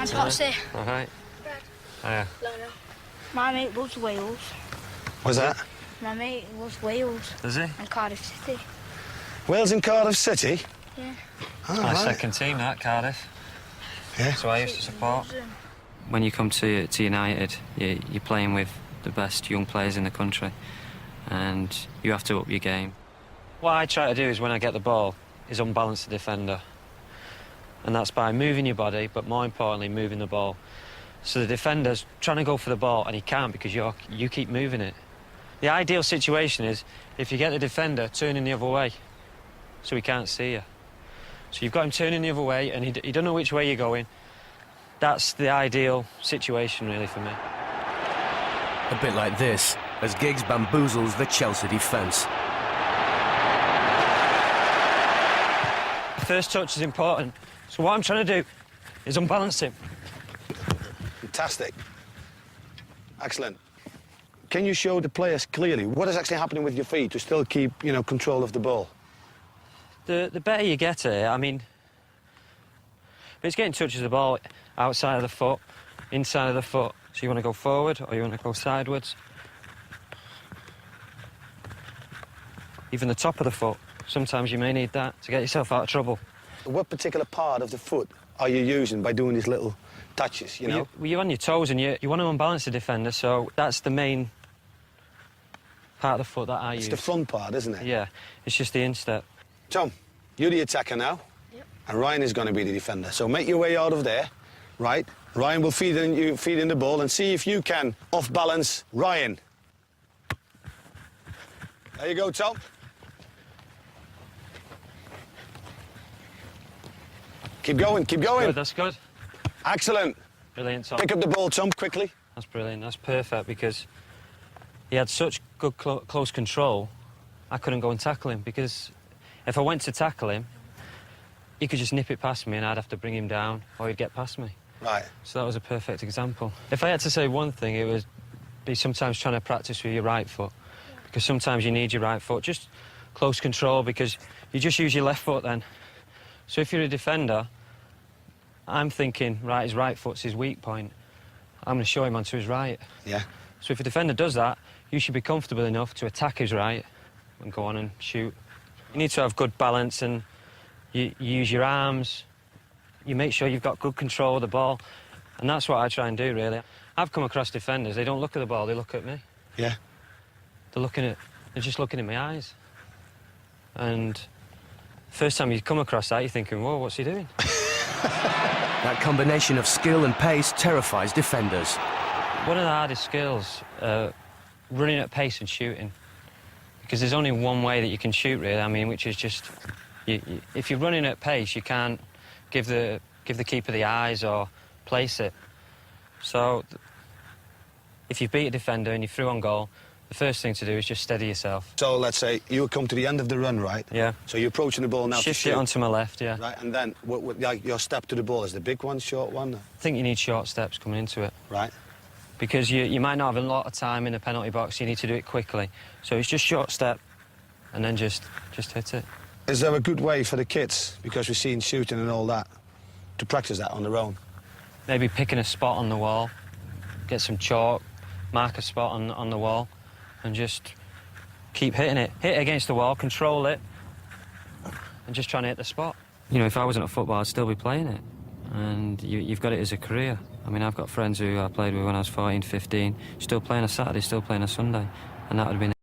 I've got to say, All right. Hiya. my mate loves Wales. What's that? My mate loves Wales Does he? and Cardiff City. Wales and Cardiff City? Yeah. Oh, My right. second team, that, Cardiff. Yeah. So I used to support. When you come to United, you're playing with the best young players in the country, and you have to up your game. What I try to do is when I get the ball is unbalance the defender, and that's by moving your body, but more importantly, moving the ball. So the defender's trying to go for the ball, and he can't because you keep moving it. The ideal situation is if you get the defender turning the other way, so he can't see you. So you've got him turning the other way, and he doesn't know which way you're going. That's the ideal situation, really, for me. A bit like this, as Giggs bamboozles the Chelsea defence. First touch is important, so what I'm trying to do is unbalance him. Fantastic. Excellent. Can you show the players clearly what is actually happening with your feet to still keep, control of the ball? The better you get at it, I mean, if it's getting touches of the ball outside of the foot, inside of the foot, so you want to go forward or you want to go sideways. Even the top of the foot, sometimes you may need that to get yourself out of trouble. What particular part of the foot are you using by doing these little touches, you know? Well, you're on your toes and you want to unbalance the defender, so that's the main part of the foot that I use. It's the front part, isn't it? Yeah, it's just the instep. Tom, you're the attacker now. Yep. And Ryan is going to be the defender. So make your way out of there, right? Ryan will feed in the ball and see if you can off-balance Ryan. There you go, Tom. Keep going, keep going. Good, that's good. Excellent. Brilliant, Tom. Pick up the ball, Tom, quickly. That's brilliant, that's perfect, because he had such good close control, I couldn't go and tackle him, because if I went to tackle him, he could just nip it past me and I'd have to bring him down, or he'd get past me. Right. So that was a perfect example. If I had to say one thing, it would be sometimes trying to practice with your right foot, because sometimes you need your right foot. Just close control, because you just use your left foot then. So if you're a defender, I'm thinking, right, his right foot's his weak point. I'm going to show him onto his right. Yeah. So if a defender does that, you should be comfortable enough to attack his right and go on and shoot. You need to have good balance, and you use your arms. You make sure you've got good control of the ball, and that's what I try and do, really. I've come across defenders, they don't look at the ball, they look at me. Yeah. They're just looking in my eyes. And first time you come across that, you're thinking, whoa, what's he doing? That combination of skill and pace terrifies defenders. One of the hardest skills, running at pace and shooting. Because there's only one way that you can shoot, really, I mean, which is just... if you're running at pace, you can't give the keeper the eyes or place it. So if you beat a defender and you're through on goal, the first thing to do is just steady yourself. So let's say you come to the end of the run, right? Yeah. So you're approaching the ball now to Shift shoot. it onto my left, yeah. Right, and then like your step to the ball is the big one, short one? I think you need short steps coming into it. Right. Because you might not have a lot of time in the penalty box, you need to do it quickly. So it's just short step, and then just hit it. Is there a good way for the kids, because we've seen shooting and all that, to practice that on their own? Maybe picking a spot on the wall, get some chalk, mark a spot on the wall, and just keep hitting it. Hit it against the wall, control it, and just trying to hit the spot. You know, if I wasn't at football, I'd still be playing it. And you've got it as a career. I mean, I've got friends who I played with when I was 14, 15, still playing a Saturday, still playing a Sunday, and that would have been